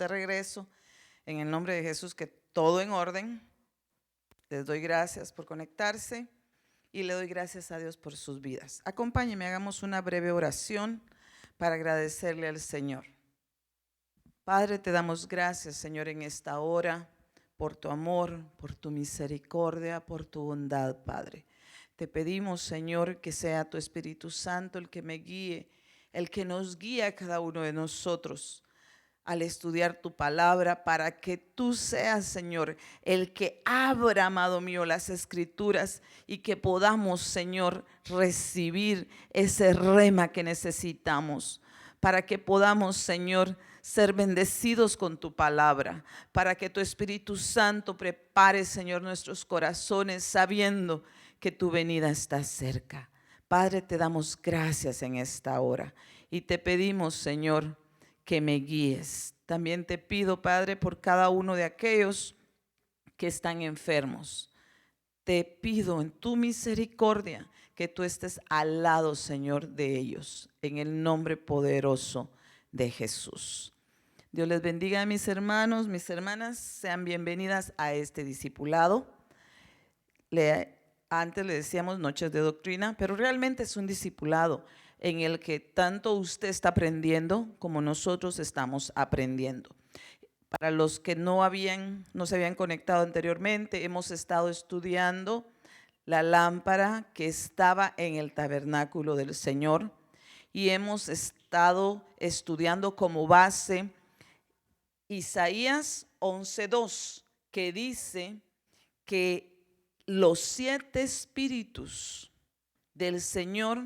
de regreso. En el nombre de Jesús, que todo en orden. Les doy gracias por conectarse y le doy gracias a Dios por sus vidas. Acompáñenme, hagamos una breve oración para agradecerle al Señor. Padre, te damos gracias, Señor, en esta hora, por tu amor, por tu misericordia, por tu bondad, Padre. Te pedimos, Señor, que sea tu Espíritu Santo el que me guíe, el que nos guíe a cada uno de nosotros al estudiar tu palabra, para que tú seas, Señor, el que abra, amado mío, las escrituras y que podamos, Señor, recibir ese rema que necesitamos, para que podamos, Señor, ser bendecidos con tu palabra, para que tu Espíritu Santo prepare, Señor, nuestros corazones sabiendo que tu venida está cerca. Padre, te damos gracias en esta hora y te pedimos, Señor, que me guíes. También te pido, Padre, por cada uno de aquellos que están enfermos. Te pido en tu misericordia que tú estés al lado, Señor, de ellos, en el nombre poderoso de Jesús. Dios les bendiga a mis hermanos, mis hermanas, sean bienvenidas a este discipulado. Antes le decíamos noches de doctrina, pero realmente es un discipulado en el que tanto usted está aprendiendo como nosotros estamos aprendiendo. Para los que no se habían conectado anteriormente, hemos estado estudiando la lámpara que estaba en el tabernáculo del Señor y hemos estado estudiando como base Isaías 11:2, que dice que los 7 espíritus del Señor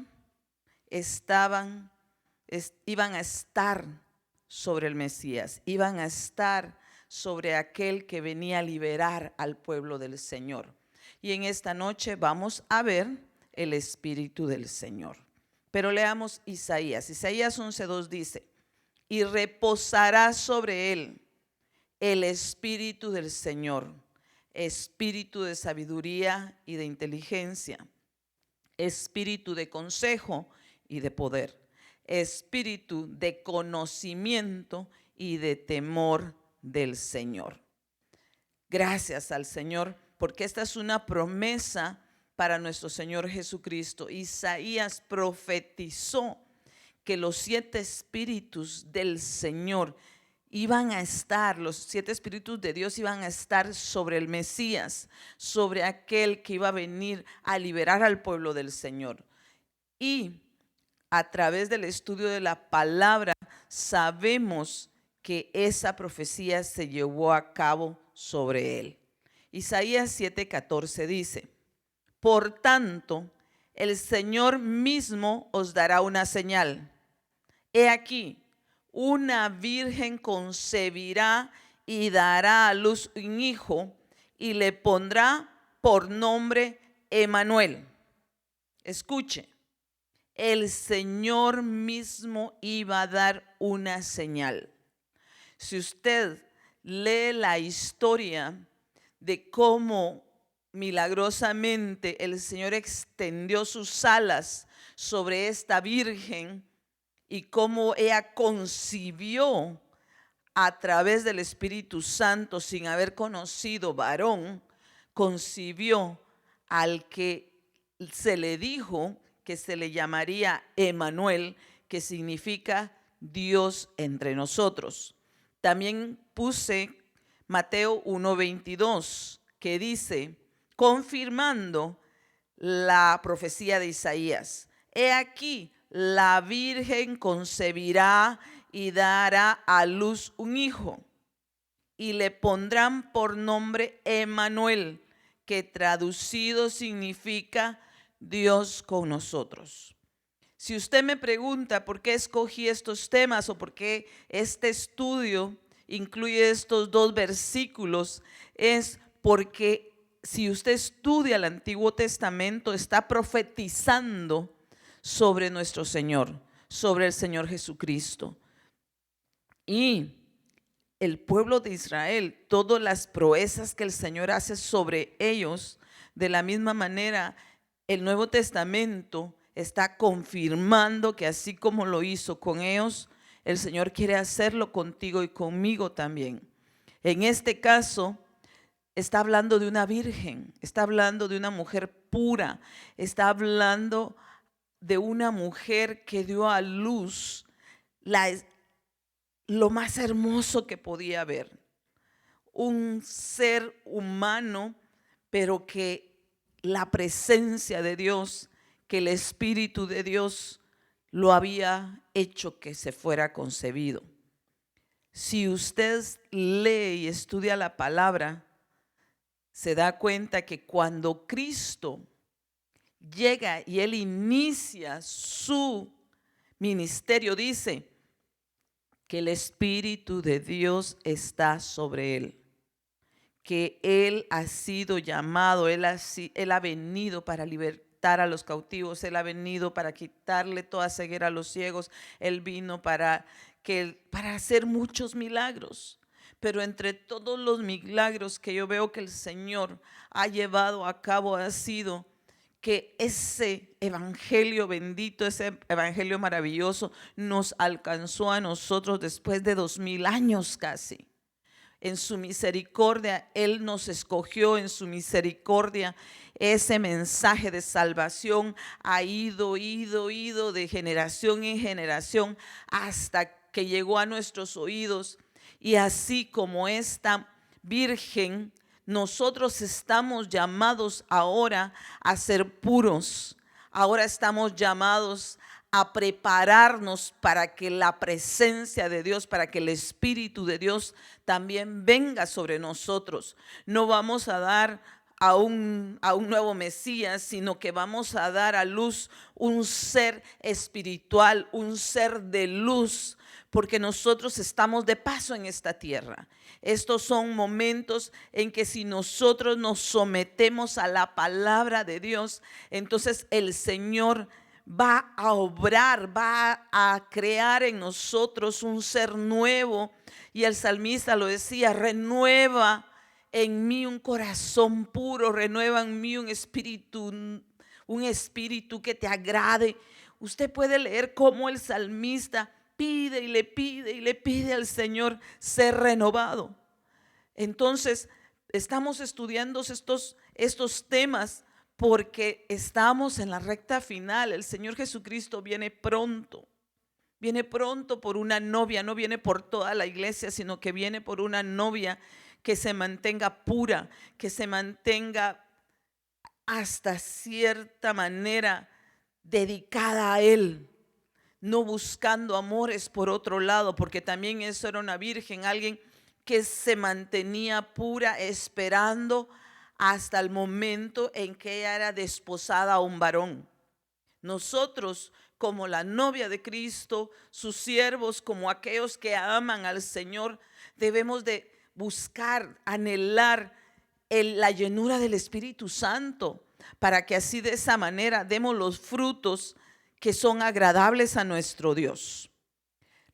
iban a estar sobre el Mesías, iban a estar sobre aquel que venía a liberar al pueblo del Señor. Y en esta noche vamos a ver el Espíritu del Señor. Pero leamos Isaías. Isaías 11:2 dice: y reposará sobre él el Espíritu del Señor, espíritu de sabiduría y de inteligencia, espíritu de consejo y de poder, espíritu de conocimiento y de temor del Señor. Gracias al Señor, porque esta es una promesa para nuestro Señor Jesucristo. Isaías profetizó que los 7 espíritus del Señor iban a estar, los 7 espíritus de Dios iban a estar sobre el Mesías, sobre aquel que iba a venir a liberar al pueblo del Señor. Y a través del estudio de la palabra sabemos que esa profecía se llevó a cabo sobre él. Isaías 7:14 dice: por tanto, el Señor mismo os dará una señal. He aquí, una virgen concebirá y dará a luz un hijo y le pondrá por nombre Emmanuel. Escuche, el Señor mismo iba a dar una señal. Si usted lee la historia de cómo milagrosamente el Señor extendió sus alas sobre esta virgen y cómo ella concibió a través del Espíritu Santo sin haber conocido varón, concibió al que se le dijo que se le llamaría Emmanuel, que significa Dios entre nosotros. También puse Mateo 1:22, que dice, confirmando la profecía de Isaías: he aquí, la virgen concebirá y dará a luz un hijo, y le pondrán por nombre Emmanuel, que traducido significa Dios con nosotros. Si usted me pregunta por qué escogí estos temas o por qué este estudio incluye estos 2 versículos, es porque si usted estudia el Antiguo Testamento, está profetizando sobre nuestro Señor, sobre el Señor Jesucristo. Y el pueblo de Israel, todas las proezas que el Señor hace sobre ellos, de la misma manera, el Nuevo Testamento está confirmando que así como lo hizo con ellos, el Señor quiere hacerlo contigo y conmigo también. En este caso, está hablando de una virgen, está hablando de una mujer pura, está hablando de una mujer que dio a luz lo más hermoso que podía haber. Un ser humano, pero que la presencia de Dios, que el Espíritu de Dios lo había hecho que se fuera concebido. Si usted lee y estudia la palabra, se da cuenta que cuando Cristo llega y Él inicia su ministerio, dice que el Espíritu de Dios está sobre Él, que Él ha sido llamado, Él ha venido para libertar a los cautivos, Él ha venido para quitarle toda ceguera a los ciegos, Él vino para hacer muchos milagros. Pero entre todos los milagros que yo veo que el Señor ha llevado a cabo ha sido que ese evangelio bendito, ese evangelio maravilloso nos alcanzó a nosotros después de 2000 años casi. En su misericordia, Él nos escogió, en su misericordia, ese mensaje de salvación ha ido de generación en generación hasta que llegó a nuestros oídos. Y así como esta virgen, nosotros estamos llamados ahora a ser puros. Ahora estamos llamados a prepararnos para que la presencia de Dios, para que el Espíritu de Dios también venga sobre nosotros. No vamos a dar a un nuevo Mesías, sino que vamos a dar a luz un ser espiritual, un ser de luz, porque nosotros estamos de paso en esta tierra. Estos son momentos en que si nosotros nos sometemos a la palabra de Dios, entonces el Señor va a obrar, va a crear en nosotros un ser nuevo. Y el salmista lo decía: renueva en mí un corazón puro, renueva en mí un espíritu que te agrade. Usted puede leer cómo el salmista pide y le pide y le pide al Señor ser renovado. Entonces, estamos estudiando estos temas porque estamos en la recta final. El Señor Jesucristo viene pronto. Viene pronto por una novia, no viene por toda la iglesia, sino que viene por una novia que se mantenga pura, que se mantenga hasta cierta manera dedicada a Él, no buscando amores por otro lado, porque también eso era una virgen, alguien que se mantenía pura esperando hasta el momento en que ella era desposada a un varón. Nosotros, como la novia de Cristo, sus siervos, como aquellos que aman al Señor, debemos de buscar, anhelar la llenura del Espíritu Santo, para que así de esa manera demos los frutos que son agradables a nuestro Dios.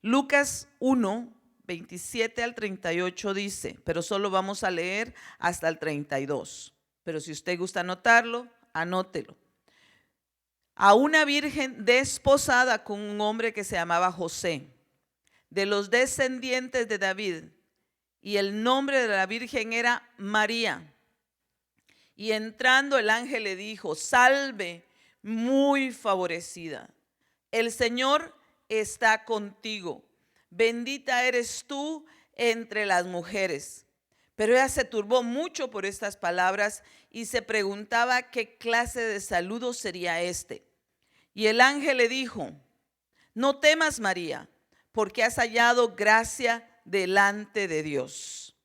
Lucas 1, 27 al 38 dice, pero solo vamos a leer hasta el 32. Pero si usted gusta anotarlo, anótelo. A una virgen desposada con un hombre que se llamaba José, de los descendientes de David, y el nombre de la virgen era María. Y entrando el ángel le dijo: salve, muy favorecida, el Señor está contigo, bendita eres tú entre las mujeres. Pero ella se turbó mucho por estas palabras y se preguntaba qué clase de saludo sería este. Y el ángel le dijo: no temas, María, porque has hallado gracia delante de Dios.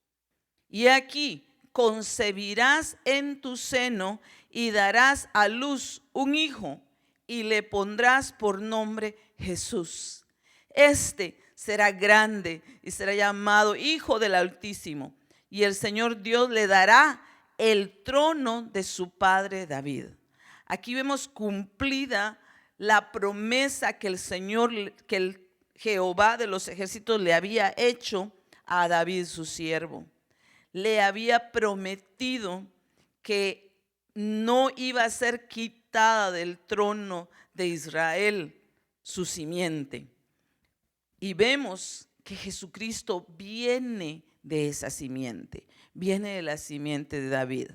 Y aquí concebirás en tu seno y darás a luz un hijo y le pondrás por nombre Jesús. Este será grande y será llamado Hijo del Altísimo, y el Señor Dios le dará el trono de su padre David. Aquí vemos cumplida la promesa que el Señor, que el Jehová de los ejércitos le había hecho a David, su siervo. Le había prometido que no iba a ser quitada del trono de Israel su simiente. Y vemos que Jesucristo viene de esa simiente, viene de la simiente de David.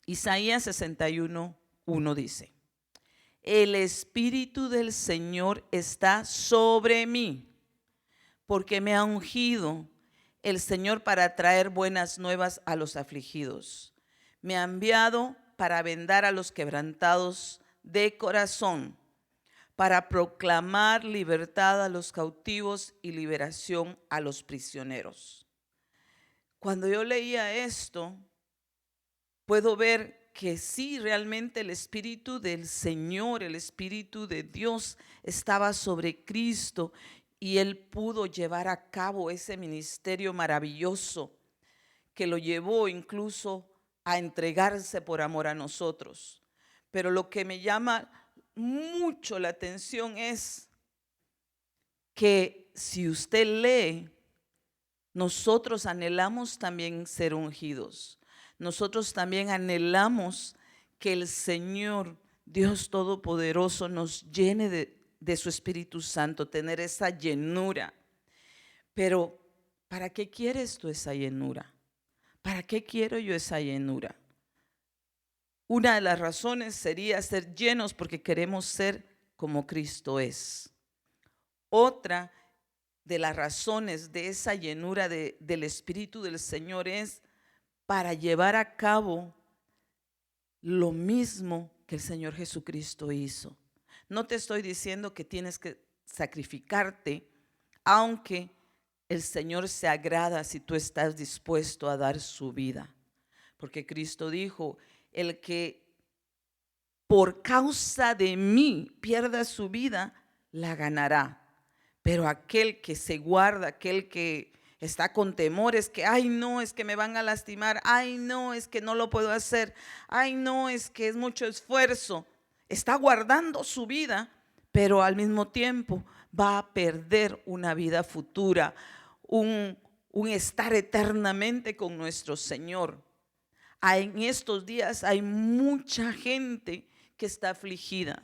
Isaías 61:1 dice: el Espíritu del Señor está sobre mí, porque me ha ungido el Señor para traer buenas nuevas a los afligidos. Me ha enviado para vendar a los quebrantados de corazón, para proclamar libertad a los cautivos y liberación a los prisioneros. Cuando yo leía esto, puedo ver que sí, realmente el Espíritu del Señor, el Espíritu de Dios estaba sobre Cristo y Él pudo llevar a cabo ese ministerio maravilloso que lo llevó incluso a entregarse por amor a nosotros. Pero lo que me llama mucho la atención es que si usted lee, nosotros anhelamos también ser ungidos. Nosotros también anhelamos que el Señor, Dios Todopoderoso, nos llene de su Espíritu Santo, tener esa llenura. Pero, ¿para qué quieres tú esa llenura? ¿Para qué quiero yo esa llenura? Una de las razones sería ser llenos porque queremos ser como Cristo es. Otra de las razones de esa llenura del Espíritu del Señor es para llevar a cabo lo mismo que el Señor Jesucristo hizo. No te estoy diciendo que tienes que sacrificarte, aunque el Señor se agrada si tú estás dispuesto a dar su vida. Porque Cristo dijo: el que por causa de mí pierda su vida, la ganará. Pero aquel que se guarda, aquel que está con temores, que ay no, es que me van a lastimar, ay no, es que no lo puedo hacer, ay no, es que es mucho esfuerzo, está guardando su vida, pero al mismo tiempo va a perder una vida futura, un estar eternamente con nuestro Señor. En estos días hay mucha gente que está afligida.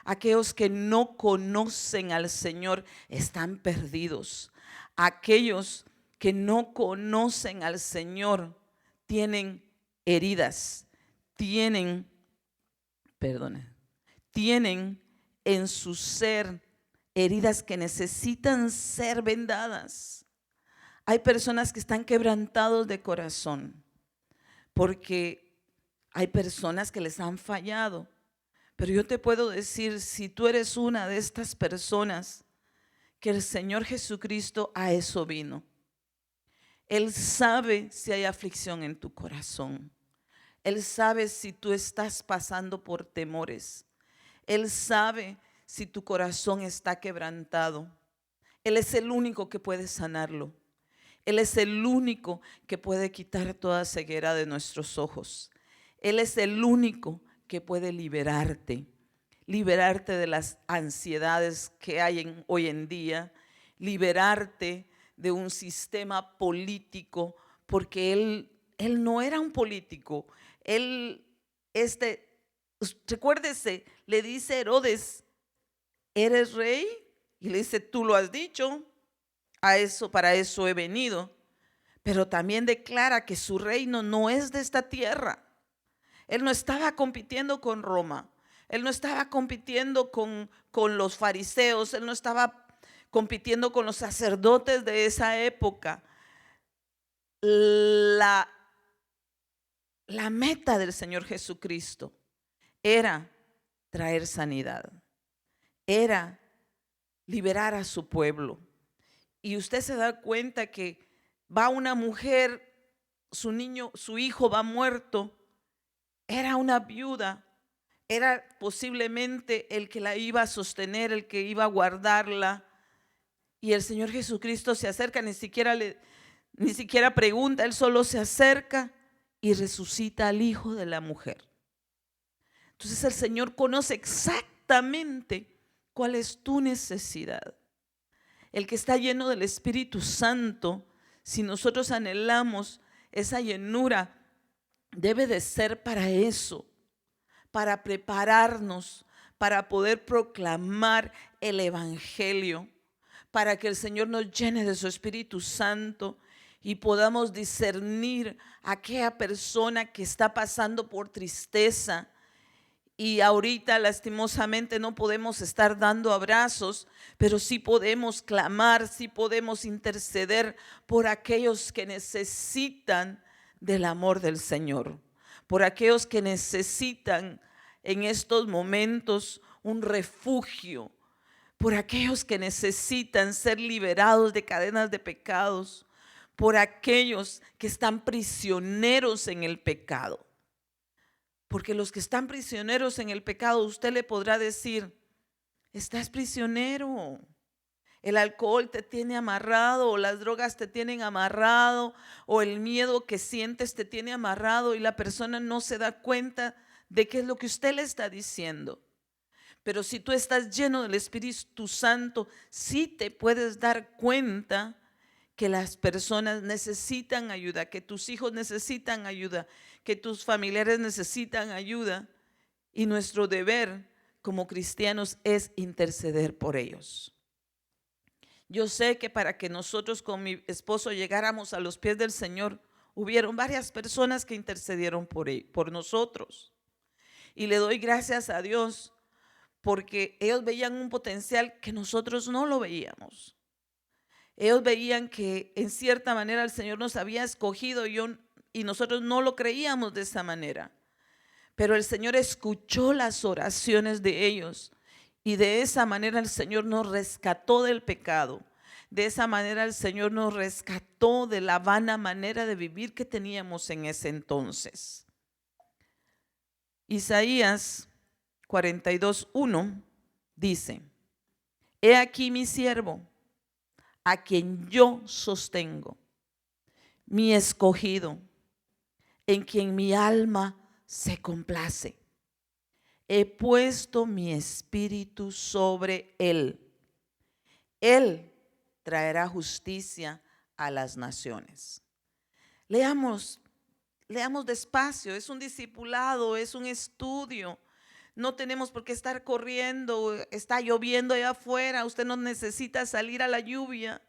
Aquellos que no conocen al Señor están perdidos. Aquellos que no conocen al Señor tienen heridas, tienen en su ser heridas que necesitan ser vendadas. Hay personas que están quebrantados de corazón porque hay personas que les han fallado. Pero yo te puedo decir, si tú eres una de estas personas, que el Señor Jesucristo a eso vino. Él sabe si hay aflicción en tu corazón. Él sabe si tú estás pasando por temores. Él sabe si tu corazón está quebrantado. Él es el único que puede sanarlo. Él es el único que puede quitar toda ceguera de nuestros ojos. Él es el único que puede liberarte de las ansiedades que hay hoy en día, liberarte de un sistema político, porque él no era un político. Recuérdese, le dice Herodes: ¿eres rey? Y le dice: tú lo has dicho, para eso he venido. Pero también declara que su reino no es de esta tierra. Él no estaba compitiendo con Roma. Él no estaba compitiendo con los fariseos. Él no estaba compitiendo con los sacerdotes de esa época. La meta del Señor Jesucristo era traer sanidad. Era liberar a su pueblo. Y usted se da cuenta que va una mujer, su hijo va muerto. Era una viuda, era posiblemente el que la iba a sostener, el que iba a guardarla. Y el Señor Jesucristo se acerca, ni siquiera pregunta, Él solo se acerca y resucita al hijo de la mujer. Entonces el Señor conoce exactamente cuál es tu necesidad. El que está lleno del Espíritu Santo, si nosotros anhelamos esa llenura, debe de ser para eso, para prepararnos, para poder proclamar el Evangelio. para que el Señor nos llene de su Espíritu Santo y podamos discernir a aquella persona que está pasando por tristeza. Y ahorita lastimosamente no podemos estar dando abrazos, pero sí podemos clamar, sí podemos interceder por aquellos que necesitan del amor del Señor, por aquellos que necesitan en estos momentos un refugio, por aquellos que necesitan ser liberados de cadenas de pecados, por aquellos que están prisioneros en el pecado. Porque los que están prisioneros en el pecado, usted le podrá decir, estás prisionero. El alcohol te tiene amarrado, o las drogas te tienen amarrado, o el miedo que sientes te tiene amarrado y la persona no se da cuenta de qué es lo que usted le está diciendo. Pero si tú estás lleno del Espíritu Santo, sí te puedes dar cuenta que las personas necesitan ayuda, que tus hijos necesitan ayuda, que tus familiares necesitan ayuda. Y nuestro deber como cristianos es interceder por ellos. Yo sé que para que nosotros con mi esposo llegáramos a los pies del Señor, hubieron varias personas que intercedieron por nosotros. Y le doy gracias a Dios porque ellos veían un potencial que nosotros no lo veíamos. Ellos veían que en cierta manera el Señor nos había escogido y nosotros no lo creíamos de esa manera. Pero el Señor escuchó las oraciones de ellos y de esa manera el Señor nos rescató del pecado. De esa manera el Señor nos rescató de la vana manera de vivir que teníamos en ese entonces. Isaías 42:1 dice: He aquí mi siervo, a quien yo sostengo, mi escogido, en quien mi alma se complace. He puesto mi espíritu sobre él. Él traerá justicia a las naciones. Leamos despacio, es un discipulado, es un estudio. No tenemos por qué estar corriendo, está lloviendo allá afuera, usted no necesita salir a la lluvia.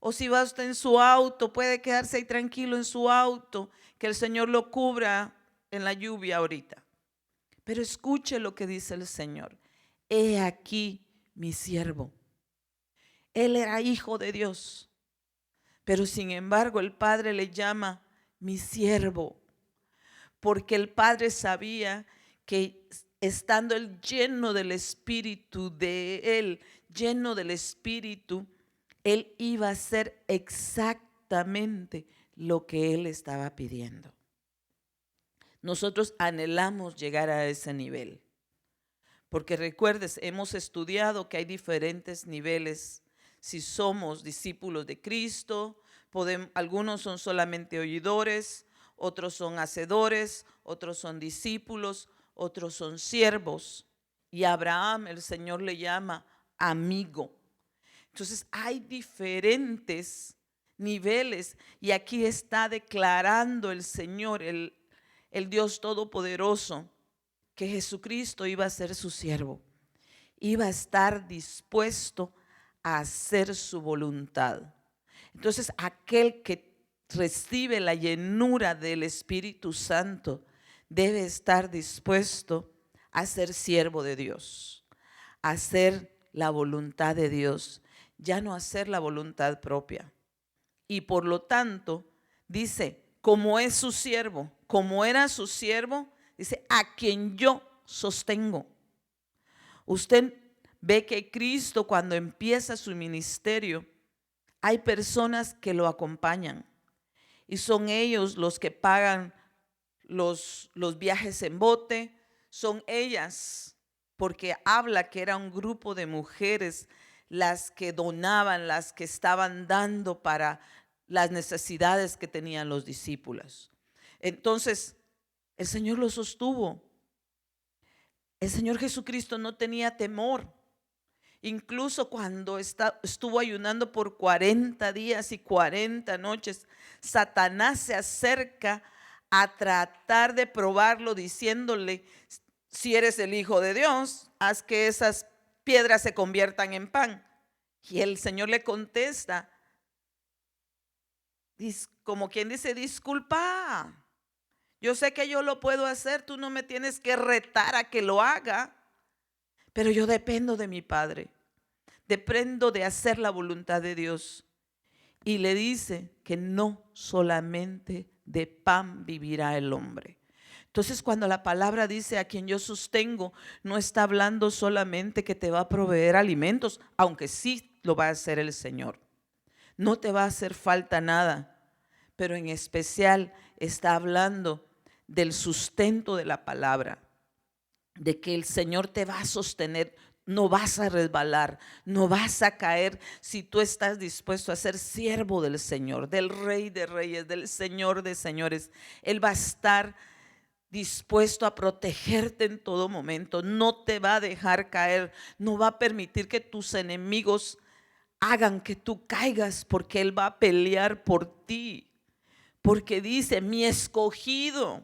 O si va usted en su auto, puede quedarse ahí tranquilo en su auto, que el Señor lo cubra en la lluvia ahorita. Pero escuche lo que dice el Señor. He aquí mi siervo. Él era hijo de Dios, pero sin embargo el Padre le llama mi siervo, porque el Padre sabía que estando él lleno del Espíritu de él, lleno del Espíritu, él iba a hacer exactamente lo que él estaba pidiendo. Nosotros anhelamos llegar a ese nivel, porque recuerdes, hemos estudiado que hay diferentes niveles. Si somos discípulos de Cristo, algunos son solamente oidores, otros son hacedores, otros son discípulos, otros son siervos. Y a Abraham el Señor le llama amigo. Entonces hay diferentes niveles y aquí está declarando el Señor, el Dios Todopoderoso, que Jesucristo iba a ser su siervo, iba a estar dispuesto a hacer su voluntad. Entonces aquel que recibe la llenura del Espíritu Santo debe estar dispuesto a ser siervo de Dios, a hacer la voluntad de Dios, ya no hacer la voluntad propia. Y por lo tanto, dice, como es su siervo, como era su siervo, dice, a quien yo sostengo. Usted ve que Cristo cuando empieza su ministerio, hay personas que lo acompañan y son ellos los que pagan los viajes en bote, son ellas, porque habla que era un grupo de mujeres las que donaban, las que estaban dando para las necesidades que tenían los discípulos. Entonces, el Señor los sostuvo. El Señor Jesucristo no tenía temor. Incluso cuando estuvo ayunando por 40 días y 40 noches, Satanás se acerca a tratar de probarlo diciéndole, si eres el Hijo de Dios, haz que esas piedras se conviertan en pan. Y el Señor le contesta, como quien dice, disculpa, yo sé que yo lo puedo hacer, tú no me tienes que retar a que lo haga, pero yo dependo de mi Padre, dependo de hacer la voluntad de Dios. Y le dice que no solamente de pan vivirá el hombre. Entonces, cuando la palabra dice a quien yo sostengo, no está hablando solamente que te va a proveer alimentos, aunque sí lo va a hacer el Señor. No te va a hacer falta nada, pero en especial está hablando del sustento de la palabra, de que el Señor te va a sostener. No vas a resbalar, no vas a caer si tú estás dispuesto a ser siervo del Señor, del Rey de Reyes, del Señor de Señores. Él va a estar dispuesto a protegerte en todo momento, no te va a dejar caer, no va a permitir que tus enemigos hagan que tú caigas, porque Él va a pelear por ti, porque dice, mi escogido.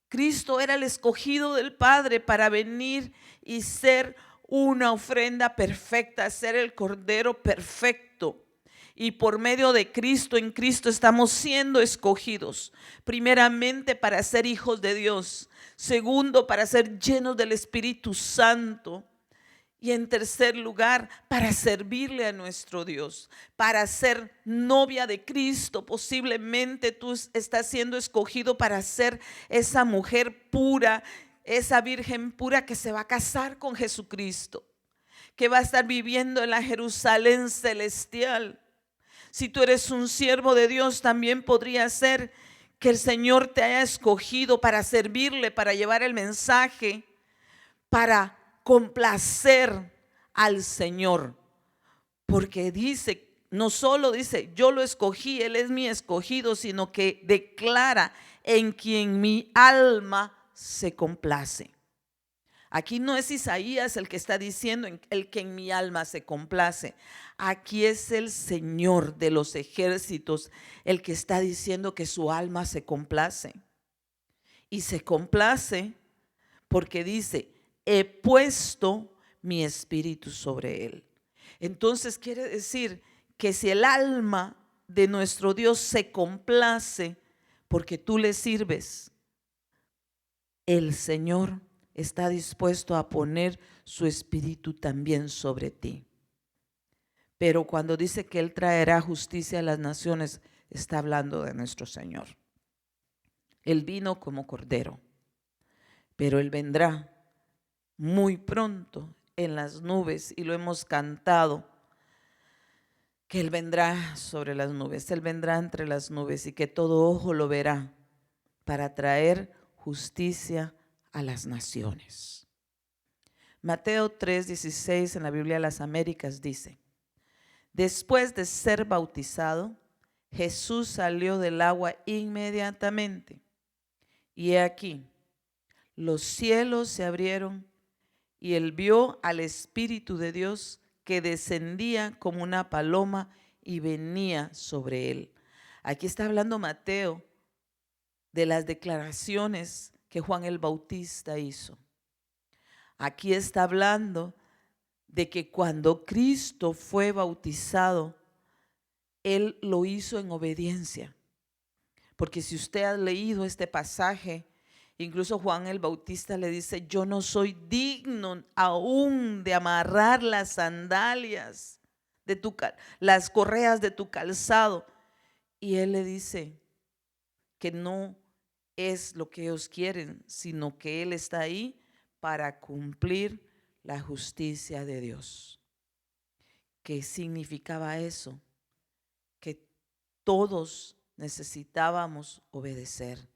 Cristo era el escogido del Padre para venir y ser una ofrenda perfecta, ser el Cordero perfecto. Y por medio de Cristo, en Cristo estamos siendo escogidos. Primeramente para ser hijos de Dios. Segundo, para ser llenos del Espíritu Santo. Y en tercer lugar, para servirle a nuestro Dios, para ser novia de Cristo. Posiblemente tú estás siendo escogido para ser esa mujer pura, esa virgen pura que se va a casar con Jesucristo, que va a estar viviendo en la Jerusalén celestial. Si tú eres un siervo de Dios, también podría ser que el Señor te haya escogido para servirle, para llevar el mensaje, para complacer al Señor. Porque dice, no solo dice, yo lo escogí, Él es mi escogido, sino que declara en quien mi alma se complace. Aquí no es Isaías el que está diciendo el que en mi alma se complace. Aquí es el Señor de los ejércitos el que está diciendo que su alma se complace. Y se complace porque dice, he puesto mi espíritu sobre él. Entonces quiere decir que si el alma de nuestro Dios se complace porque tú le sirves, el Señor está dispuesto a poner su espíritu también sobre ti. Pero cuando dice que Él traerá justicia a las naciones, está hablando de nuestro Señor. Él vino como cordero, pero Él vendrá muy pronto en las nubes, y lo hemos cantado, que Él vendrá sobre las nubes, Él vendrá entre las nubes y que todo ojo lo verá para traer justicia a las naciones. Mateo 3:16 en la Biblia de las Américas dice, después de ser bautizado, Jesús salió del agua inmediatamente, y he aquí, los cielos se abrieron y él vio al Espíritu de Dios que descendía como una paloma y venía sobre él. Aquí está hablando Mateo de las declaraciones que Juan el Bautista hizo. Aquí está hablando de que cuando Cristo fue bautizado, Él lo hizo en obediencia. Porque si usted ha leído este pasaje, incluso Juan el Bautista le dice, yo no soy digno aún de amarrar las sandalias de las correas de tu calzado. Y Él le dice que no es lo que ellos quieren, sino que Él está ahí para cumplir la justicia de Dios. ¿Qué significaba eso? Que todos necesitábamos obedecer.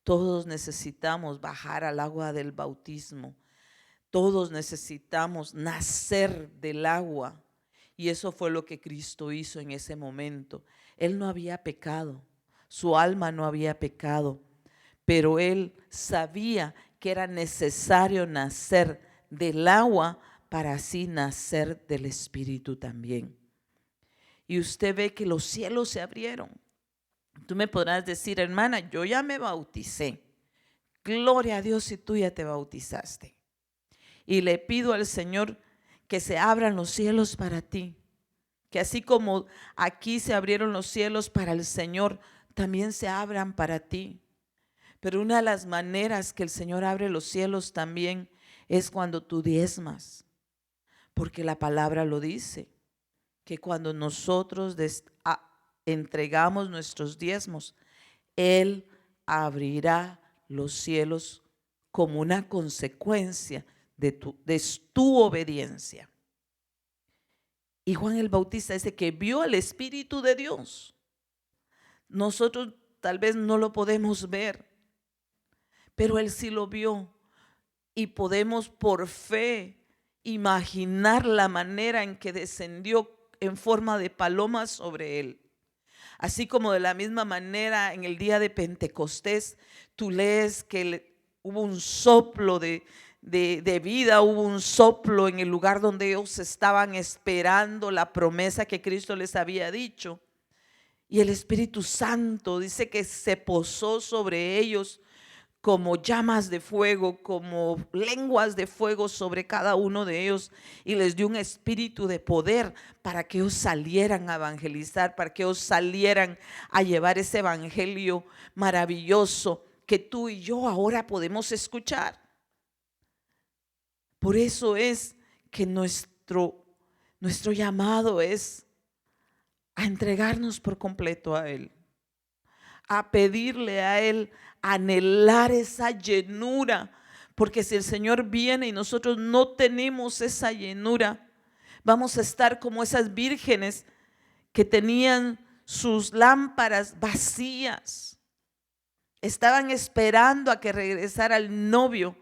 Todos necesitamos bajar al agua del bautismo. Todos necesitamos nacer del agua. Y eso fue lo que Cristo hizo en ese momento. Él no había pecado, su alma no había pecado, pero Él sabía que era necesario nacer del agua para así nacer del Espíritu también. Y usted ve que los cielos se abrieron. Tú me podrás decir, hermana, yo ya me bauticé. Gloria a Dios si tú ya te bautizaste. Y le pido al Señor que se abran los cielos para ti, que así como aquí se abrieron los cielos para el Señor, también se abran para ti. Pero una de las maneras que el Señor abre los cielos también es cuando tú diezmas, porque la palabra lo dice, que cuando nosotros entregamos nuestros diezmos, Él abrirá los cielos como una consecuencia de tu obediencia. Y Juan el Bautista dice que vio al Espíritu de Dios. Nosotros tal vez no lo podemos ver, pero Él sí lo vio. Y podemos por fe imaginar la manera en que descendió en forma de paloma sobre Él. Así como de la misma manera en el día de Pentecostés, tú lees que hubo un soplo de vida, hubo un soplo en el lugar donde ellos estaban esperando la promesa que Cristo les había dicho. Y el Espíritu Santo dice que se posó sobre ellos como llamas de fuego, como lenguas de fuego sobre cada uno de ellos, y les dio un espíritu de poder para que ellos salieran a evangelizar, para que ellos salieran a llevar ese evangelio maravilloso que tú y yo ahora podemos escuchar. Por eso es que nuestro llamado es a entregarnos por completo a Él, a pedirle a Él, a anhelar esa llenura, porque si el Señor viene y nosotros no tenemos esa llenura, vamos a estar como esas vírgenes que tenían sus lámparas vacías, estaban esperando a que regresara el novio,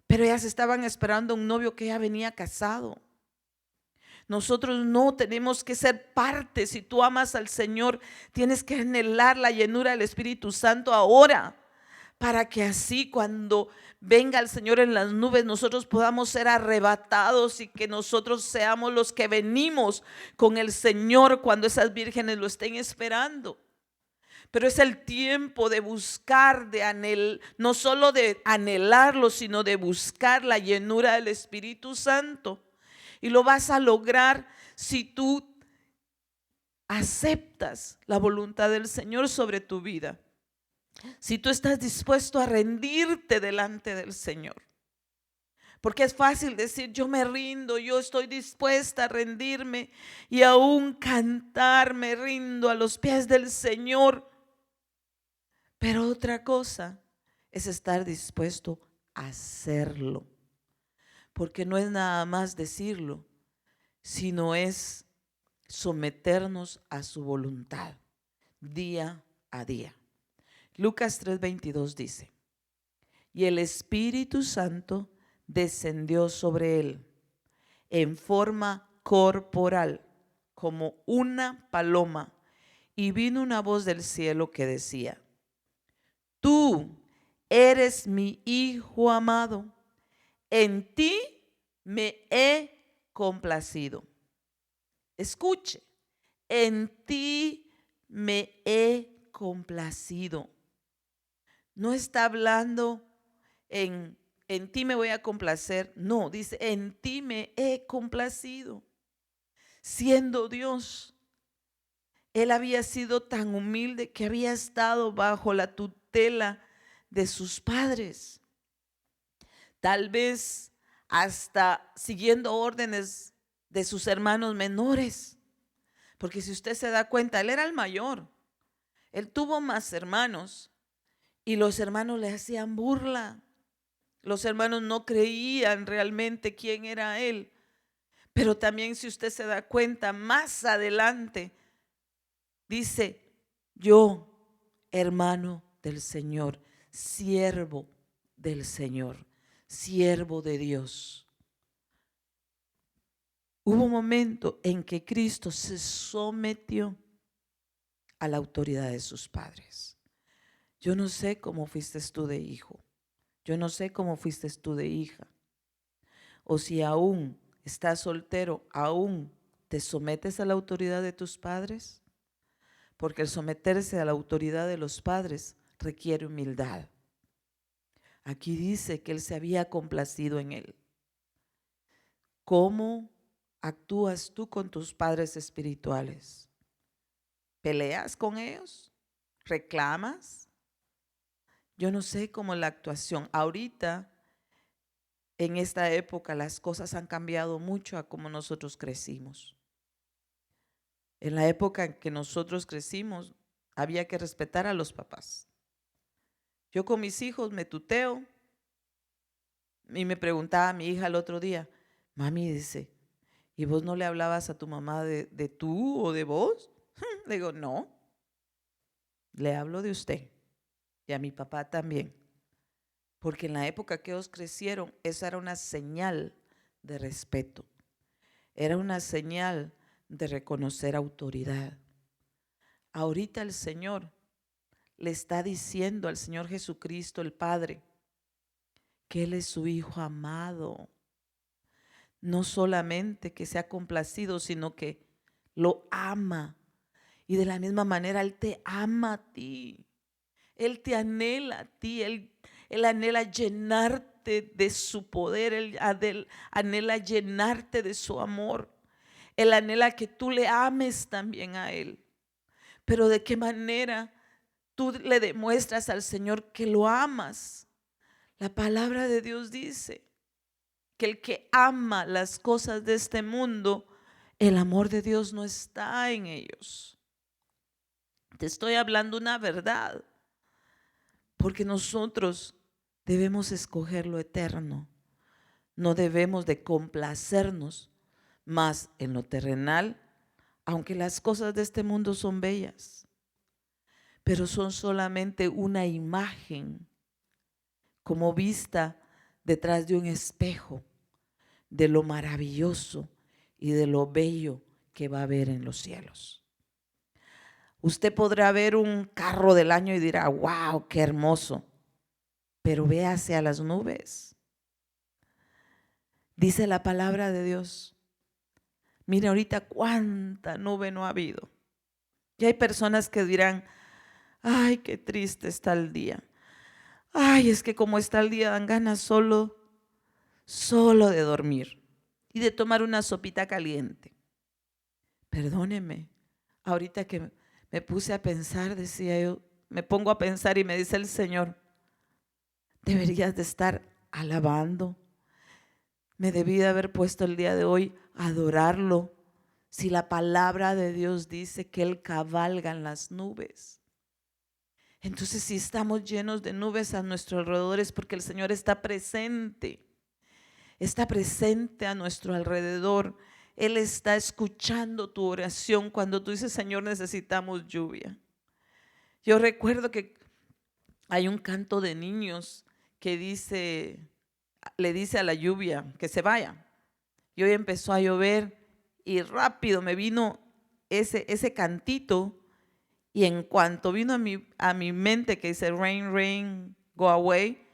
pero ellas estaban esperando a un novio que ya venía casado. Nosotros no tenemos que ser parte. Si tú amas al Señor, tienes que anhelar la llenura del Espíritu Santo ahora, para que así cuando venga el Señor en las nubes, nosotros podamos ser arrebatados y que nosotros seamos los que venimos con el Señor cuando esas vírgenes lo estén esperando. Pero es el tiempo de buscar, no solo de anhelarlo, sino de buscar la llenura del Espíritu Santo. Y lo vas a lograr si tú aceptas la voluntad del Señor sobre tu vida. Si tú estás dispuesto a rendirte delante del Señor. Porque es fácil decir, yo me rindo, yo estoy dispuesta a rendirme y aún cantar, me rindo a los pies del Señor. Pero otra cosa es estar dispuesto a hacerlo. Porque no es nada más decirlo, sino es someternos a su voluntad día a día. Lucas 3:22 dice: y el Espíritu Santo descendió sobre él en forma corporal, como una paloma, y vino una voz del cielo que decía: tú eres mi Hijo amado, en ti me he complacido. Escuche, en ti me he complacido. No está hablando en ti me voy a complacer. No, dice, en ti me he complacido. Siendo Dios, Él había sido tan humilde que había estado bajo la tutela de sus padres. Tal vez hasta siguiendo órdenes de sus hermanos menores. Porque si usted se da cuenta, Él era el mayor. Él tuvo más hermanos y los hermanos le hacían burla. Los hermanos no creían realmente quién era Él. Pero también, si usted se da cuenta, más adelante dice: yo, hermano del Señor, siervo del Señor, siervo de Dios. Hubo un momento en que Cristo se sometió a la autoridad de sus padres. Yo no sé cómo fuiste tú de hijo. Yo no sé cómo fuiste tú de hija. O si aún estás soltero, aún te sometes a la autoridad de tus padres. Porque el someterse a la autoridad de los padres requiere humildad. Aquí dice que Él se había complacido en él. ¿Cómo actúas tú con tus padres espirituales? ¿Peleas con ellos? ¿Reclamas? Yo no sé cómo es la actuación. Ahorita, en esta época, las cosas han cambiado mucho a como nosotros crecimos. En la época en que nosotros crecimos, había que respetar a los papás. Yo con mis hijos me tuteo y me preguntaba a mi hija el otro día, mami, dice, ¿y vos no le hablabas a tu mamá de tú o de vos? Le digo, no, le hablo de usted y a mi papá también. Porque en la época que ellos crecieron, esa era una señal de respeto. Era una señal de reconocer autoridad. Ahorita el Señor le está diciendo al Señor Jesucristo, el Padre, que Él es su Hijo amado. No solamente que se ha complacido, sino que lo ama. Y de la misma manera Él te ama a ti. Él te anhela a ti. Él anhela llenarte de su poder. Él anhela llenarte de su amor. Él anhela que tú le ames también a Él. Pero ¿de qué manera tú le demuestras al Señor que lo amas? La palabra de Dios dice que el que ama las cosas de este mundo, el amor de Dios no está en ellos. Te estoy hablando una verdad, porque nosotros debemos escoger lo eterno. No debemos de complacernos más en lo terrenal, aunque las cosas de este mundo son bellas, pero son solamente una imagen, como vista detrás de un espejo, de lo maravilloso y de lo bello que va a haber en los cielos. Usted podrá ver un carro del año y dirá, wow, qué hermoso, pero ve hacia las nubes. Dice la palabra de Dios. Mire ahorita cuánta nube no ha habido. Y hay personas que dirán, ay, qué triste está el día. Ay, es que como está el día dan ganas solo de dormir y de tomar una sopita caliente. Perdóneme, ahorita que me puse a pensar, decía yo, me pongo a pensar y me dice el Señor, deberías de estar alabando. Me debí de haber puesto el día de hoy a adorarlo. Si la palabra de Dios dice que Él cabalga en las nubes. Entonces, si estamos llenos de nubes a nuestro alrededor es porque el Señor está presente. Está presente a nuestro alrededor. Él está escuchando tu oración cuando tú dices, Señor, necesitamos lluvia. Yo recuerdo que hay un canto de niños que dice, le dice a la lluvia que se vaya. Y hoy empezó a llover y rápido me vino ese cantito. Y en cuanto vino a mi mente que dice rain, rain, go away,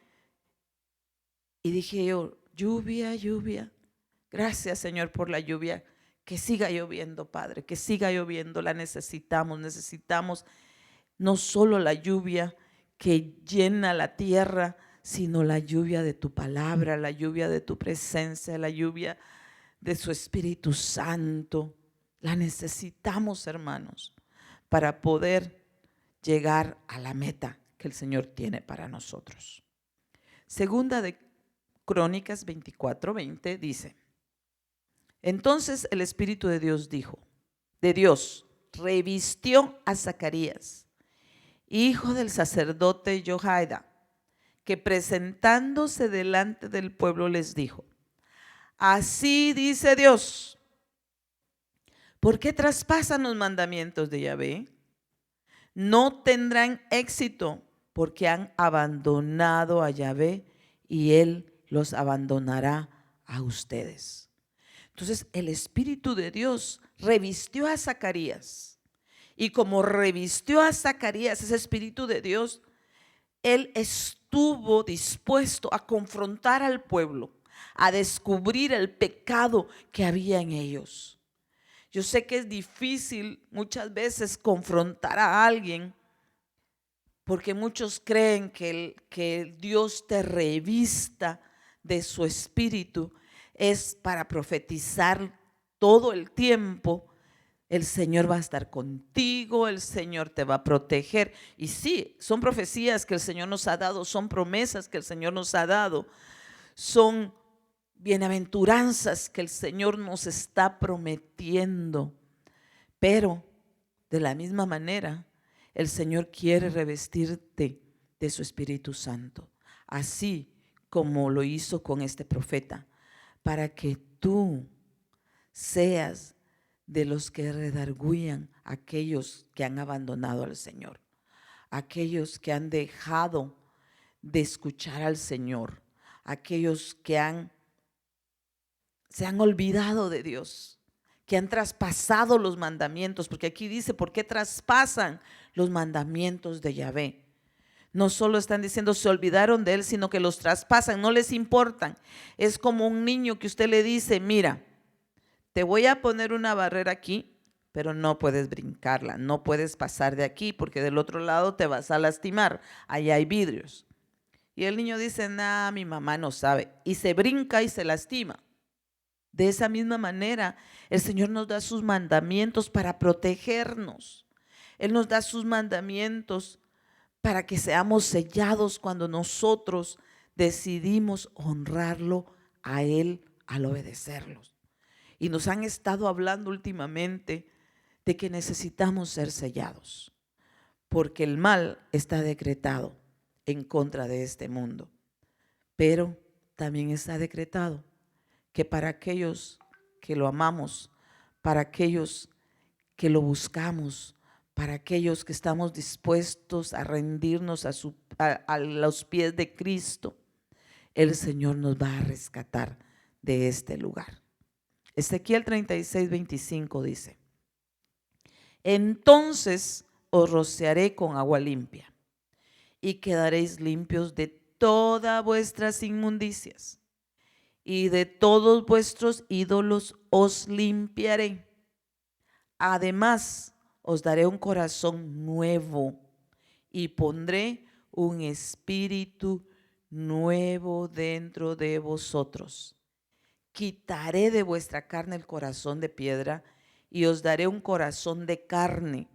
y dije yo, lluvia, lluvia. Gracias, Señor, por la lluvia. Que siga lloviendo, Padre, que siga lloviendo. La necesitamos. Necesitamos no solo la lluvia que llena la tierra, sino la lluvia de tu palabra, la lluvia de tu presencia, la lluvia de su Espíritu Santo. La necesitamos, hermanos, para poder llegar a la meta que el Señor tiene para nosotros. Segunda de Crónicas 24:20 dice, entonces el Espíritu de Dios revistió a Zacarías, hijo del sacerdote Joiada, que presentándose delante del pueblo les dijo, así dice Dios, ¿por qué traspasan los mandamientos de Yahvé? No tendrán éxito porque han abandonado a Yahvé y Él los abandonará a ustedes. Entonces el Espíritu de Dios revistió a Zacarías y como revistió a Zacarías ese Espíritu de Dios, Él estuvo dispuesto a confrontar al pueblo, a descubrir el pecado que había en ellos. Yo sé que es difícil muchas veces confrontar a alguien porque muchos creen que Dios te revista de su espíritu es para profetizar todo el tiempo. El Señor va a estar contigo, el Señor te va a proteger. Y sí, son profecías que el Señor nos ha dado, son promesas que el Señor nos ha dado, son bienaventuranzas que el Señor nos está prometiendo. Pero de la misma manera, el Señor quiere revestirte de su Espíritu Santo, así como lo hizo con este profeta, para que tú seas de los que redargüían a aquellos que han abandonado al Señor, aquellos que han dejado de escuchar al Señor, aquellos que se han olvidado de Dios, que han traspasado los mandamientos, porque aquí dice, ¿por qué traspasan los mandamientos de Yahvé? No solo están diciendo se olvidaron de Él, sino que los traspasan, no les importan. Es como un niño que usted le dice, mira, te voy a poner una barrera aquí, pero no puedes brincarla, no puedes pasar de aquí porque del otro lado te vas a lastimar, allá hay vidrios. Y el niño dice, nah, mi mamá no sabe, y se brinca y se lastima. De esa misma manera, el Señor nos da sus mandamientos para protegernos. Él nos da sus mandamientos para que seamos sellados cuando nosotros decidimos honrarlo a Él al obedecerlos. Y nos han estado hablando últimamente de que necesitamos ser sellados, porque el mal está decretado en contra de este mundo. Pero también está decretado que para aquellos que lo amamos, para aquellos que lo buscamos, para aquellos que estamos dispuestos a rendirnos a los pies de Cristo, el Señor nos va a rescatar de este lugar. Ezequiel 36:25 dice, entonces os rociaré con agua limpia y quedaréis limpios de todas vuestras inmundicias y de todos vuestros ídolos os limpiaré. Además, os daré un corazón nuevo y pondré un espíritu nuevo dentro de vosotros. Quitaré de vuestra carne el corazón de piedra y os daré un corazón de carne.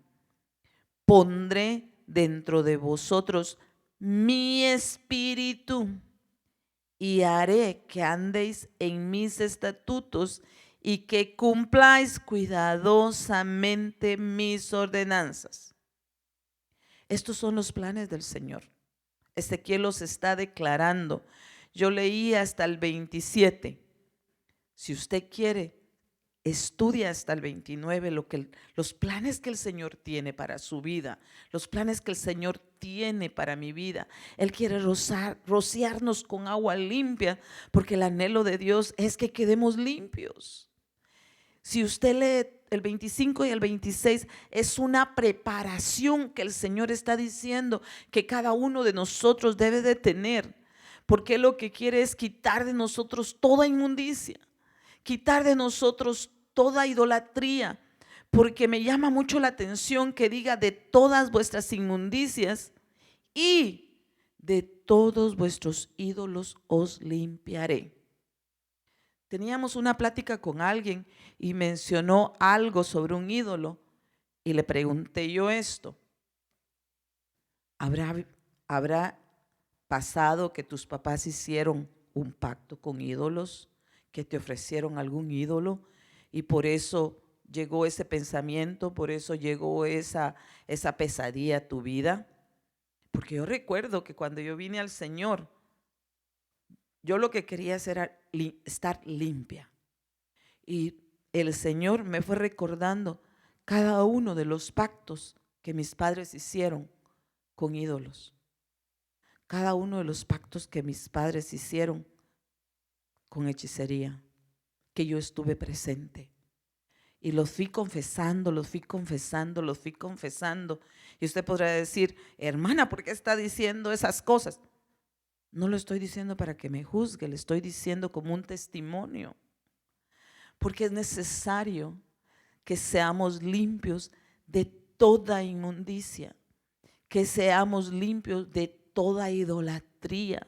Pondré dentro de vosotros mi espíritu y haré que andéis en mis estatutos y que cumpláis cuidadosamente mis ordenanzas. Estos son los planes del Señor. Ezequiel los está declarando. Yo leí hasta el 27. Si usted quiere, estudia hasta el 29 los planes que el Señor tiene para su vida, los planes que el Señor tiene para mi vida. Él quiere rociarnos con agua limpia, porque el anhelo de Dios es que quedemos limpios. Si usted lee el 25 y el 26, es una preparación que el Señor está diciendo que cada uno de nosotros debe de tener, porque lo que quiere es quitar de nosotros toda inmundicia, quitar de nosotros toda idolatría, porque me llama mucho la atención que diga de todas vuestras inmundicias y de todos vuestros ídolos os limpiaré. Teníamos una plática con alguien y mencionó algo sobre un ídolo y le pregunté yo esto. ¿Habrá pasado que tus papás hicieron un pacto con ídolos, que te ofrecieron algún ídolo y por eso llegó ese pensamiento, por eso llegó esa pesadilla a tu vida? Porque yo recuerdo que cuando yo vine al Señor, yo lo que quería era estar limpia. Y el Señor me fue recordando cada uno de los pactos que mis padres hicieron con ídolos. Cada uno de los pactos que mis padres hicieron con hechicería, que yo estuve presente. Y los fui confesando, los fui confesando, los fui confesando. Y usted podrá decir, hermana, ¿por qué está diciendo esas cosas? No lo estoy diciendo para que me juzgue, le estoy diciendo como un testimonio. Porque es necesario que seamos limpios de toda inmundicia, que seamos limpios de toda idolatría.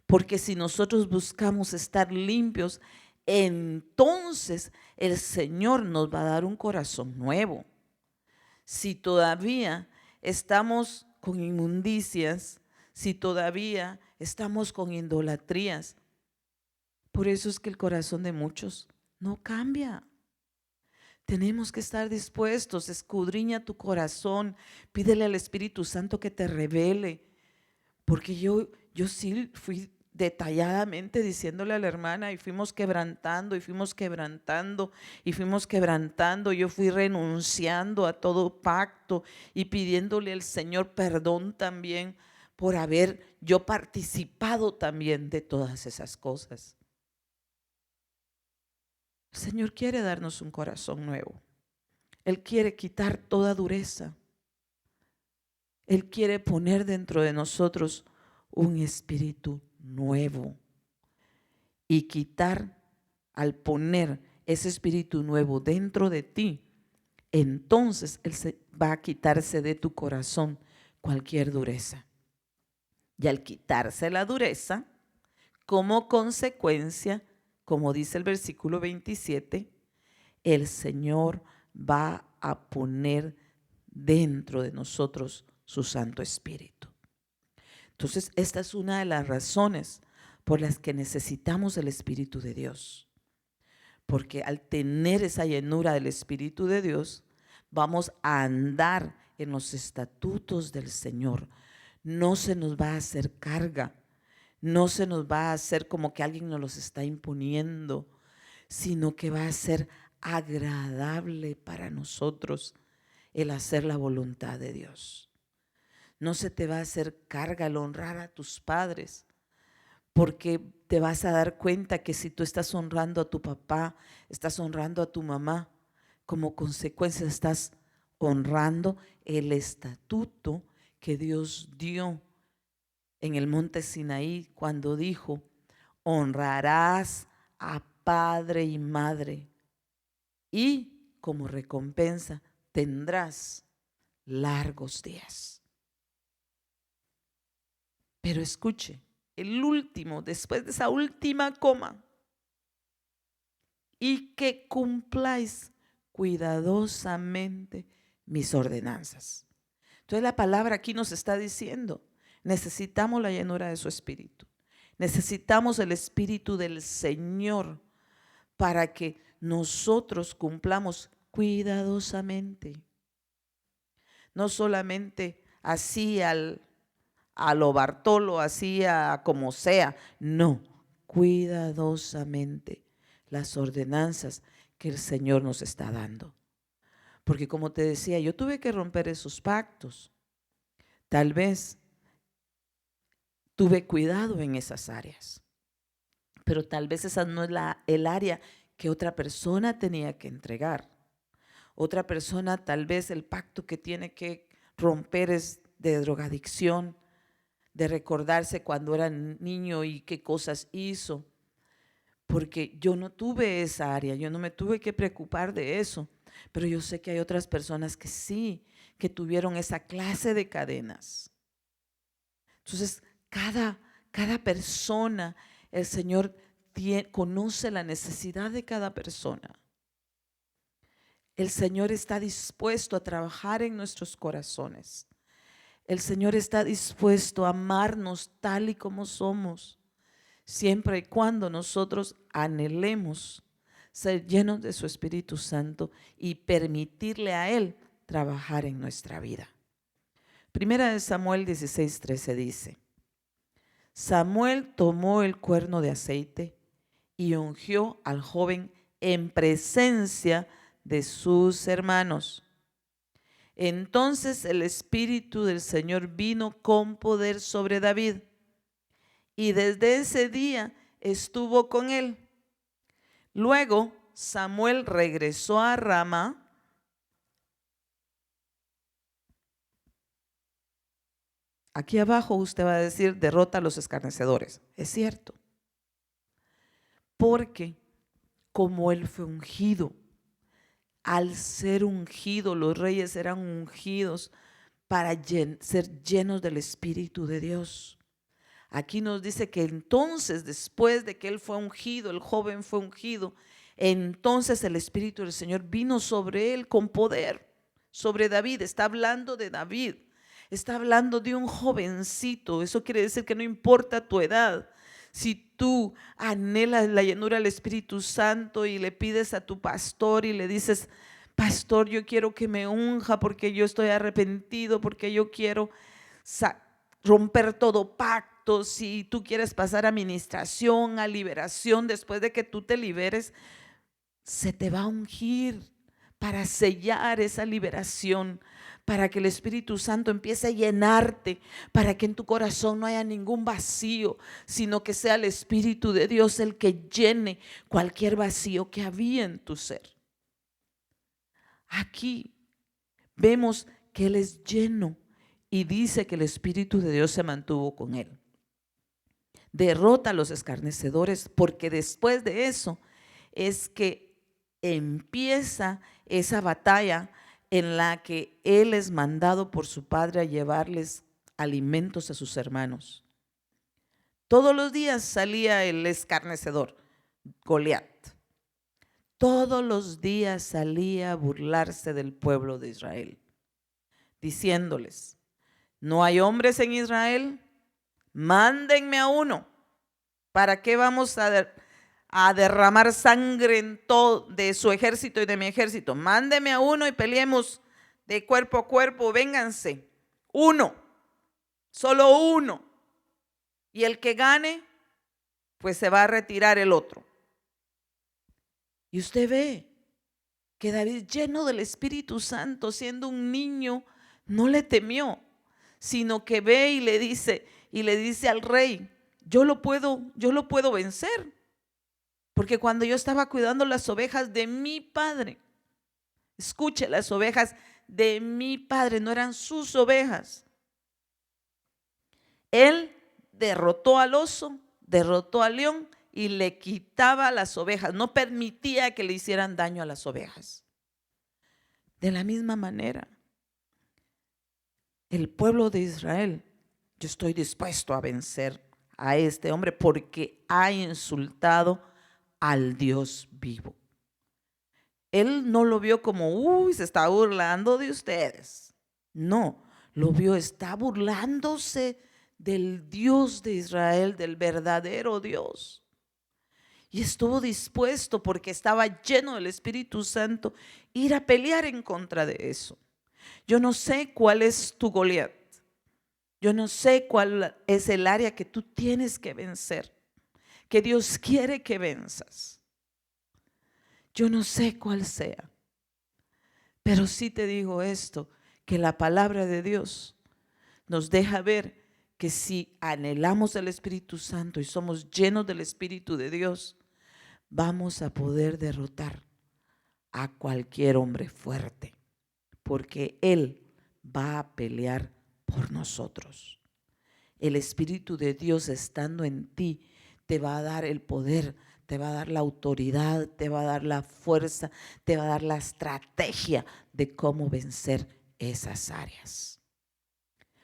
Porque si nosotros buscamos estar limpios, entonces el Señor nos va a dar un corazón nuevo. Si todavía estamos con inmundicias, si todavía estamos con idolatrías, por eso es que el corazón de muchos no cambia. Tenemos que estar dispuestos, escudriña tu corazón, pídele al Espíritu Santo que te revele, porque yo sí fui detalladamente diciéndole a la hermana y fuimos quebrantando y fuimos quebrantando y fuimos quebrantando. Yo fui renunciando a todo pacto y pidiéndole al Señor perdón también por haber yo participado también de todas esas cosas. El Señor quiere darnos un corazón nuevo. Él quiere quitar toda dureza. Él quiere poner dentro de nosotros un espíritu nuevo y quitar, al poner ese espíritu nuevo dentro de ti, entonces Él va a quitarse de tu corazón cualquier dureza. Y al quitarse la dureza, como consecuencia, como dice el versículo 27, el Señor va a poner dentro de nosotros su Santo Espíritu. Entonces, esta es una de las razones por las que necesitamos el Espíritu de Dios. Porque al tener esa llenura del Espíritu de Dios, vamos a andar en los estatutos del Señor. No se nos va a hacer carga, no se nos va a hacer como que alguien nos los está imponiendo, sino que va a ser agradable para nosotros el hacer la voluntad de Dios. No se te va a hacer carga el honrar a tus padres, porque te vas a dar cuenta que si tú estás honrando a tu papá, estás honrando a tu mamá, como consecuencia estás honrando el estatuto que Dios dio en el monte Sinaí cuando dijo: honrarás a padre y madre y como recompensa tendrás largos días. Pero escuche, el último, después de esa última coma, y que cumpláis cuidadosamente mis ordenanzas. Entonces la palabra aquí nos está diciendo, necesitamos la llenura de su Espíritu. Necesitamos el Espíritu del Señor para que nosotros cumplamos cuidadosamente. No solamente así a lo Bartolo, así a como sea. No, cuidadosamente las ordenanzas que el Señor nos está dando. Porque como te decía, yo tuve que romper esos pactos. Tal vez tuve cuidado en esas áreas, pero tal vez esa no es el área que otra persona tenía que entregar. Otra persona tal vez el pacto que tiene que romper es de drogadicción, de recordarse cuando era niño y qué cosas hizo, porque yo no tuve esa área, yo no me tuve que preocupar de eso, pero yo sé que hay otras personas que sí, que tuvieron esa clase de cadenas. Entonces, cada persona, el Señor conoce la necesidad de cada persona. El Señor está dispuesto a trabajar en nuestros corazones. El Señor está dispuesto a amarnos tal y como somos, siempre y cuando nosotros anhelemos ser llenos de su Espíritu Santo y permitirle a Él trabajar en nuestra vida. Primera de Samuel 16:13 dice: Samuel tomó el cuerno de aceite y ungió al joven en presencia de sus hermanos. Entonces el Espíritu del Señor vino con poder sobre David y desde ese día estuvo con él. Luego Samuel regresó a Rama. Aquí abajo usted va a decir: derrota a los escarnecedores. Es cierto. Porque como él fue ungido, al ser ungido, los reyes eran ungidos para ser llenos del Espíritu de Dios. Aquí nos dice que entonces, después de que él fue ungido, el joven fue ungido, entonces el Espíritu del Señor vino sobre él con poder, sobre David. Está hablando de David, está hablando de un jovencito. Eso quiere decir que no importa tu edad. Si tú anhelas la llenura del Espíritu Santo y le pides a tu pastor y le dices: pastor, yo quiero que me unja porque yo estoy arrepentido, porque yo quiero romper todo pacto. Si tú quieres pasar a administración, a liberación, después de que tú te liberes, se te va a ungir para sellar esa liberación, para que el Espíritu Santo empiece a llenarte, para que en tu corazón no haya ningún vacío, sino que sea el Espíritu de Dios el que llene cualquier vacío que había en tu ser. Aquí vemos que él es lleno y dice que el Espíritu de Dios se mantuvo con él. Derrota a los escarnecedores, porque después de eso es que empieza esa batalla en la que él es mandado por su padre a llevarles alimentos a sus hermanos. Todos los días salía el escarnecedor, Goliat. Todos los días salía a burlarse del pueblo de Israel, diciéndoles: ¿no hay hombres en Israel? Mándenme a uno. ¿Para qué vamos a derramar sangre en todo de su ejército y de mi ejército? Mándeme a uno y peleemos de cuerpo a cuerpo. Vénganse. Uno, solo uno. Y el que gane, pues se va a retirar el otro. Y usted ve que David, lleno del Espíritu Santo, siendo un niño, no le temió, sino que ve y le dice al rey: yo lo puedo vencer, porque cuando yo estaba cuidando las ovejas de mi padre, escuche, las ovejas de mi padre, no eran sus ovejas. Él derrotó al oso, derrotó al león y le quitaba las ovejas, no permitía que le hicieran daño a las ovejas. De la misma manera, el pueblo de Israel, yo estoy dispuesto a vencer a este hombre porque ha insultado al Dios vivo. Él no lo vio como: se está burlando de ustedes. No, lo vio, está burlándose del Dios de Israel, del verdadero Dios. Y estuvo dispuesto, porque estaba lleno del Espíritu Santo, ir a pelear en contra de eso. Yo no sé cuál es tu Goliat. Yo no sé cuál es el área que tú tienes que vencer, que Dios quiere que venzas. Yo no sé cuál sea, pero sí te digo esto, que la palabra de Dios nos deja ver que si anhelamos el Espíritu Santo y somos llenos del Espíritu de Dios, vamos a poder derrotar a cualquier hombre fuerte, porque Él va a pelear por nosotros. El Espíritu de Dios estando en ti te va a dar el poder, te va a dar la autoridad, te va a dar la fuerza, te va a dar la estrategia de cómo vencer esas áreas.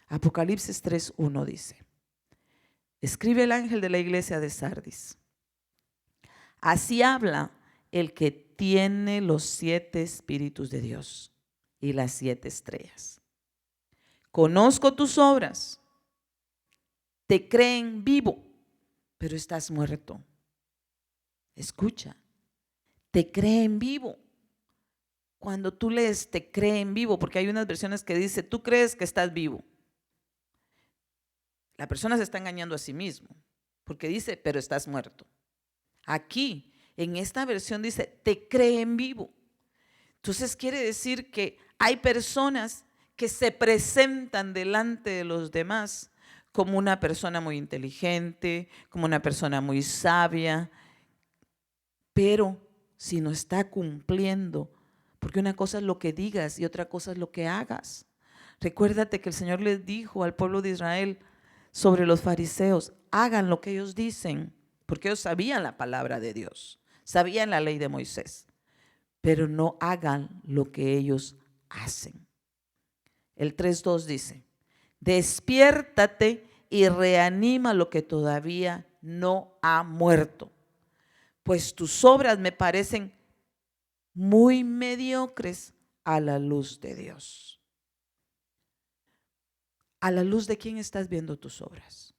Apocalipsis 3:1 dice: escribe el ángel de la iglesia de Sardis. Así habla el que tiene los 7 espíritus de Dios y las 7 estrellas. Conozco tus obras, te creen vivo, pero estás muerto. Escucha, te creen vivo. Cuando tú lees te creen vivo, porque hay unas versiones que dice: tú crees que estás vivo. La persona se está engañando a sí mismo, porque dice: pero estás muerto. Aquí, en esta versión dice: te creen vivo. Entonces quiere decir que hay personas que se presentan delante de los demás como una persona muy inteligente, como una persona muy sabia, pero si no está cumpliendo, porque una cosa es lo que digas y otra cosa es lo que hagas. Recuérdate que el Señor les dijo al pueblo de Israel sobre los fariseos: hagan lo que ellos dicen, porque ellos sabían la palabra de Dios, sabían la ley de Moisés, pero no hagan lo que ellos hacen. El 3:2 dice: despiértate y reanima lo que todavía no ha muerto. Pues tus obras me parecen muy mediocres a la luz de Dios. ¿A la luz de quién estás viendo tus obras?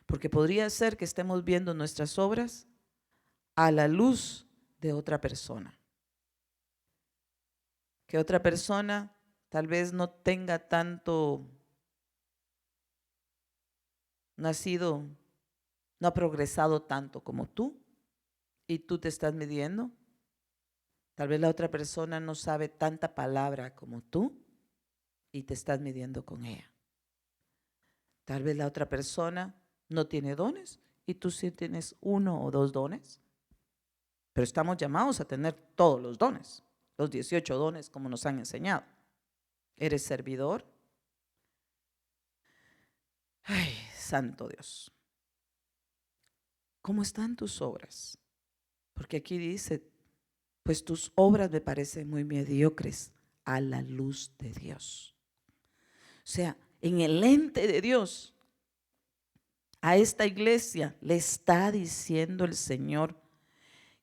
Porque podría ser que estemos viendo nuestras obras a la luz de otra persona. Que otra persona tal vez no tenga tanto, no ha progresado tanto como tú, y tú te estás midiendo. Tal vez la otra persona no sabe tanta palabra como tú y te estás midiendo con ella. Tal vez la otra persona no tiene dones y tú sí tienes 1 o 2 dones. Pero estamos llamados a tener todos los dones, los 18 dones como nos han enseñado. ¿Eres servidor? Ay, santo Dios. ¿Cómo están tus obras? Porque aquí dice, pues tus obras me parecen muy mediocres a la luz de Dios. O sea, en el ente de Dios, a esta iglesia le está diciendo el Señor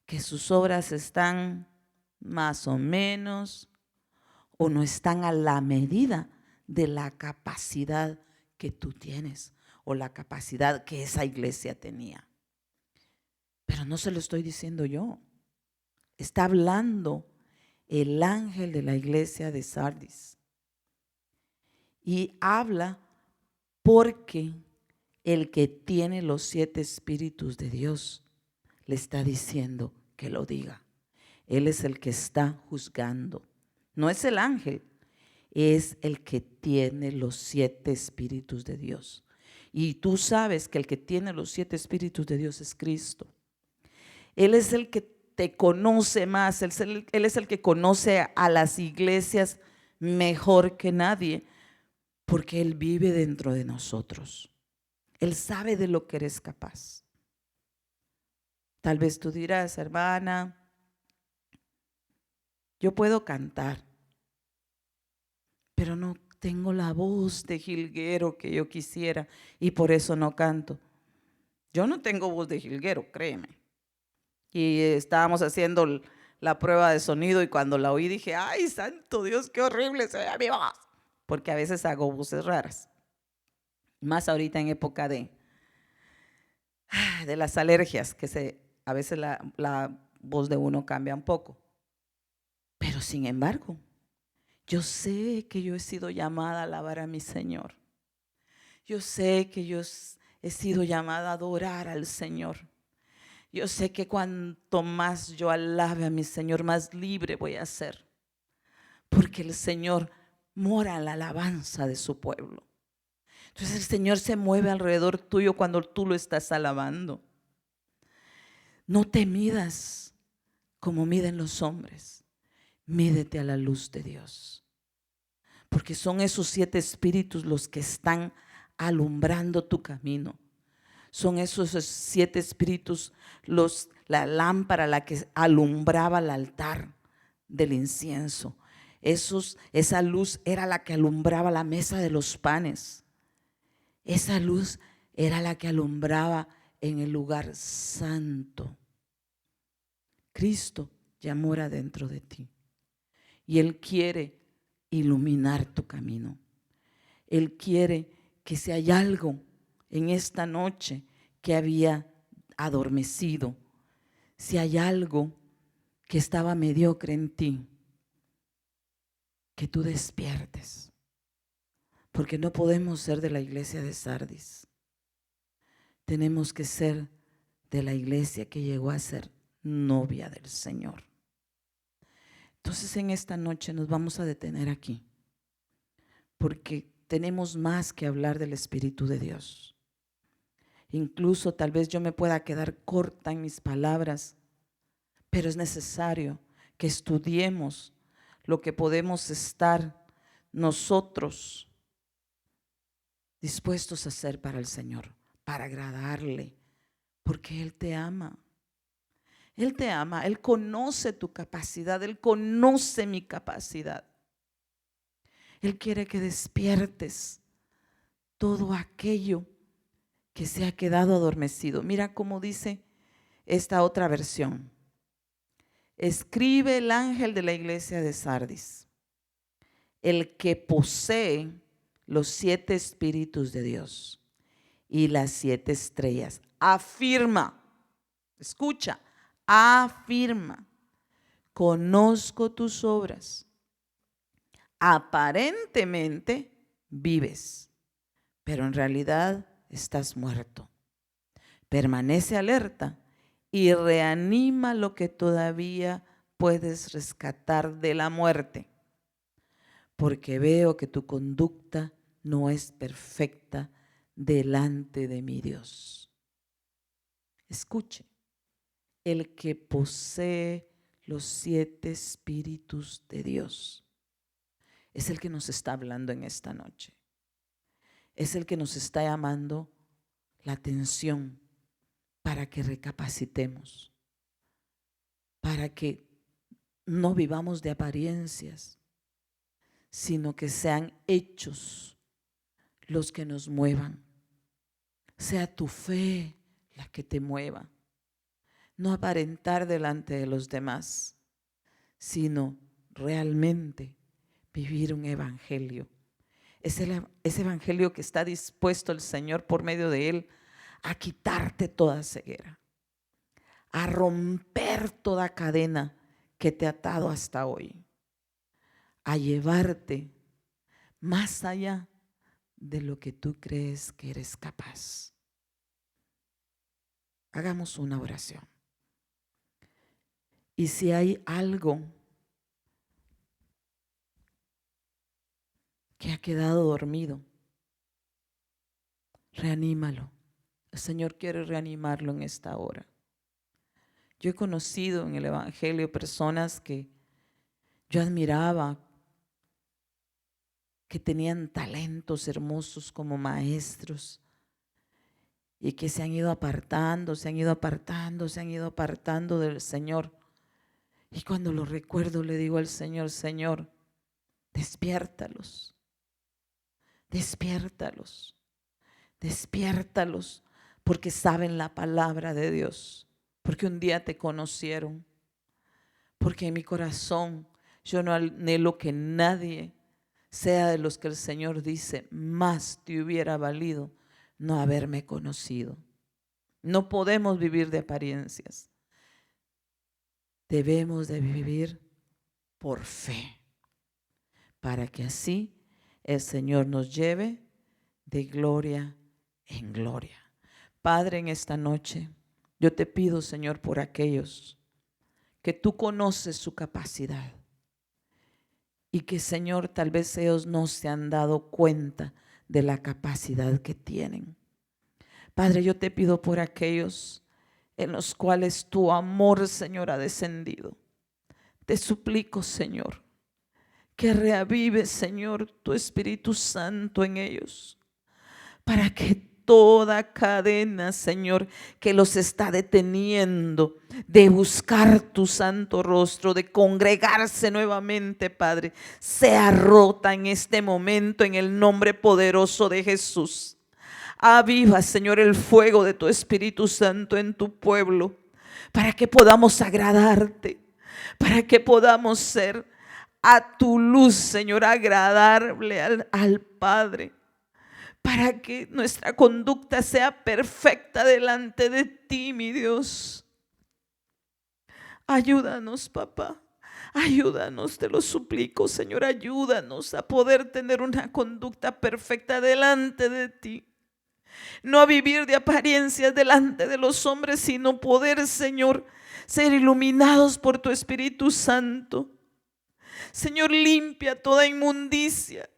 que sus obras están más o menos o no están a la medida de la capacidad que tú tienes o la capacidad que esa iglesia tenía. Pero no se lo estoy diciendo yo. Está hablando el ángel de la iglesia de Sardis. Y habla porque el que tiene los 7 espíritus de Dios le está diciendo que lo diga. Él es el que está juzgando. No es el ángel, es el que tiene los 7 espíritus de Dios. Y tú sabes que el que tiene los 7 espíritus de Dios es Cristo. Él es el que te conoce más, Él es el que conoce a las iglesias mejor que nadie, porque Él vive dentro de nosotros. Él sabe de lo que eres capaz. Tal vez tú dirás, hermana, yo puedo cantar, pero no tengo la voz de jilguero que yo quisiera y por eso no canto. Yo no tengo voz de jilguero, créeme. Y estábamos haciendo la prueba de sonido y cuando la oí dije, ay, santo Dios, qué horrible se ve mi voz. Porque a veces hago voces raras. Más ahorita en época de las alergias, que a veces la voz de uno cambia un poco. Pero sin embargo, yo sé que yo he sido llamada a alabar a mi Señor. Yo sé que yo he sido llamada a adorar al Señor. Yo sé que cuanto más yo alabe a mi Señor, más libre voy a ser. Porque el Señor mora en la alabanza de su pueblo. Entonces el Señor se mueve alrededor tuyo cuando tú lo estás alabando. No te midas como miden los hombres. Mídete a la luz de Dios. Porque son esos 7 espíritus los que están alumbrando tu camino. Son esos 7 espíritus la lámpara la que alumbraba el altar del incienso. Esa luz era la que alumbraba la mesa de los panes. Esa luz era la que alumbraba en el lugar santo. Cristo ya mora dentro de ti y Él quiere iluminar tu camino. Él quiere que si hay algo en esta noche que había adormecido, si hay algo que estaba mediocre en ti, que tú despiertes. Porque no podemos ser de la iglesia de Sardis. Tenemos que ser de la iglesia que llegó a ser novia del Señor. Entonces en esta noche nos vamos a detener aquí, porque tenemos más que hablar del Espíritu de Dios. Incluso tal vez yo me pueda quedar corta en mis palabras, pero es necesario que estudiemos lo que podemos estar nosotros dispuestos a hacer para el Señor, para agradarle, porque Él te ama. Él te ama, Él conoce tu capacidad, Él conoce mi capacidad. Él quiere que despiertes todo aquello que se ha quedado adormecido. Mira cómo dice esta otra versión. Escribe el ángel de la iglesia de Sardis, el que posee los 7 espíritus de Dios y las 7 estrellas. Afirma, escucha, afirma, conozco tus obras. Aparentemente vives, pero en realidad estás muerto. Permanece alerta y reanima lo que todavía puedes rescatar de la muerte, porque veo que tu conducta no es perfecta delante de mi Dios. Escuche, el que posee los 7 espíritus de Dios es el que nos está hablando en esta noche. Es el que nos está llamando la atención para que recapacitemos, para que no vivamos de apariencias, sino que sean hechos los que nos muevan. Sea tu fe la que te mueva. No aparentar delante de los demás, sino realmente vivir un evangelio. Ese evangelio que está dispuesto el Señor por medio de él a quitarte toda ceguera, a romper toda cadena que te ha atado hasta hoy, a llevarte más allá de lo que tú crees que eres capaz. Hagamos una oración. Y si hay algo que ha quedado dormido, reanímalo. El Señor quiere reanimarlo en esta hora. Yo he conocido en el evangelio personas que yo admiraba, que tenían talentos hermosos como maestros y que se han ido apartando del Señor. Y cuando lo recuerdo le digo al Señor, Señor, despiértalos, despiértalos, despiértalos, porque saben la palabra de Dios, porque un día te conocieron, porque en mi corazón yo no anhelo que nadie sea de los que el Señor dice, más te hubiera valido no haberme conocido. No podemos vivir de apariencias. Debemos de vivir por fe, para que así el Señor nos lleve de gloria en gloria. Padre, en esta noche yo te pido, Señor, por aquellos que tú conoces su capacidad y que, Señor, tal vez ellos no se han dado cuenta de la capacidad que tienen. Padre, yo te pido por aquellos en los cuales tu amor, Señor, ha descendido. Te suplico, Señor, que reavives, Señor, tu Espíritu Santo en ellos, para que toda cadena, Señor, que los está deteniendo de buscar tu santo rostro, de congregarse nuevamente, Padre, sea rota en este momento en el nombre poderoso de Jesús. Aviva, Señor, el fuego de tu Espíritu Santo en tu pueblo, para que podamos agradarte, para que podamos ser a tu luz, Señor, agradable al Padre, para que nuestra conducta sea perfecta delante de ti, mi Dios. Ayúdanos, papá. Ayúdanos, te lo suplico, Señor. Ayúdanos a poder tener una conducta perfecta delante de ti. No a vivir de apariencias delante de los hombres, sino poder, Señor, ser iluminados por tu Espíritu Santo. Señor, limpia toda inmundicia.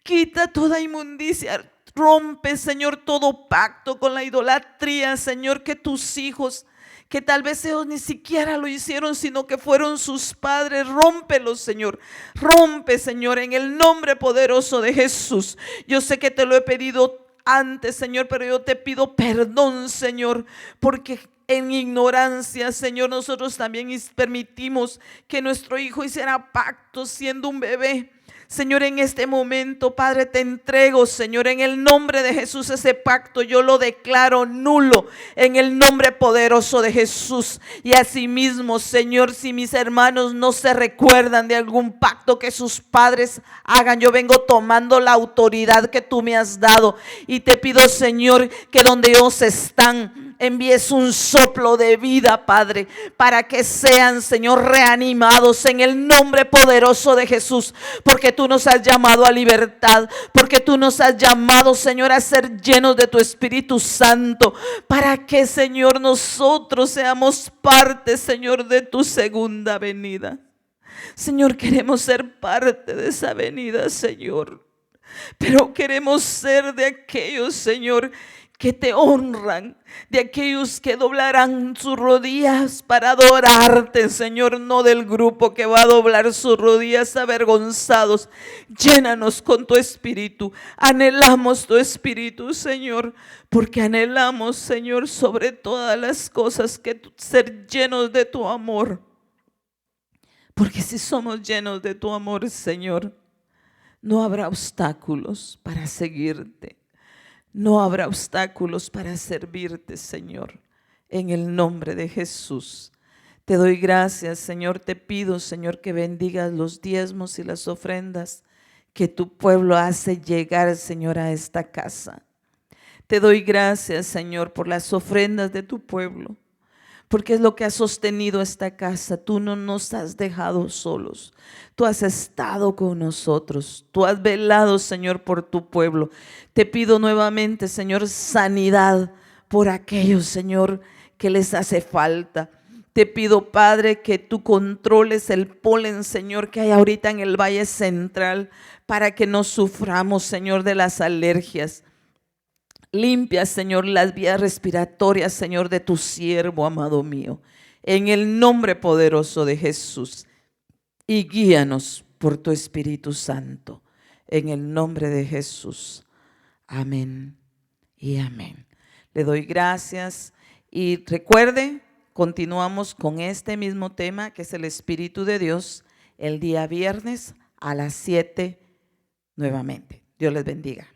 Quita toda inmundicia. Rompe, Señor, todo pacto con la idolatría, Señor, que tus hijos, que tal vez ellos ni siquiera lo hicieron, sino que fueron sus padres, rómpelos, Señor. Rompe, Señor, en el nombre poderoso de Jesús. Yo sé que te lo he pedido antes, Señor, pero yo te pido perdón, Señor, porque en ignorancia, Señor, nosotros también permitimos que nuestro hijo hiciera pactos siendo un bebé. Señor, en este momento, Padre, te entrego, Señor, en el nombre de Jesús, ese pacto yo lo declaro nulo en el nombre poderoso de Jesús. Y asimismo, Señor, si mis hermanos no se recuerdan de algún pacto que sus padres hagan, yo vengo tomando la autoridad que tú me has dado y te pido, Señor, que donde ellos están, envíes un soplo de vida, Padre, para que sean, Señor, reanimados en el nombre poderoso de Jesús, porque tú nos has llamado a libertad, porque tú nos has llamado, Señor, a ser llenos de tu Espíritu Santo, para que, Señor, nosotros seamos parte, Señor, de tu segunda venida. Señor, queremos ser parte de esa venida, Señor, pero queremos ser de aquellos, Señor, que te honran, de aquellos que doblarán sus rodillas para adorarte, Señor, no del grupo que va a doblar sus rodillas avergonzados. Llénanos con tu Espíritu, anhelamos tu Espíritu, Señor, porque anhelamos, Señor, sobre todas las cosas, que ser llenos de tu amor, porque si somos llenos de tu amor, Señor, no habrá obstáculos para seguirte. No habrá obstáculos para servirte, Señor, en el nombre de Jesús. Te doy gracias, Señor. Te pido, Señor, que bendigas los diezmos y las ofrendas que tu pueblo hace llegar, Señor, a esta casa. Te doy gracias, Señor, por las ofrendas de tu pueblo, porque es lo que ha sostenido esta casa. Tú no nos has dejado solos. Tú has estado con nosotros. Tú has velado, Señor, por tu pueblo. Te pido nuevamente, Señor, sanidad por aquellos, Señor, que les hace falta. Te pido, Padre, que tú controles el polen, Señor, que hay ahorita en el Valle Central, para que no suframos, Señor, de las alergias. Limpia, Señor, las vías respiratorias, Señor, de tu siervo, amado mío, en el nombre poderoso de Jesús. Y guíanos por tu Espíritu Santo, en el nombre de Jesús. Amén y amén. Le doy gracias y recuerde, continuamos con este mismo tema, que es el Espíritu de Dios, el día viernes a las 7 nuevamente. Dios les bendiga.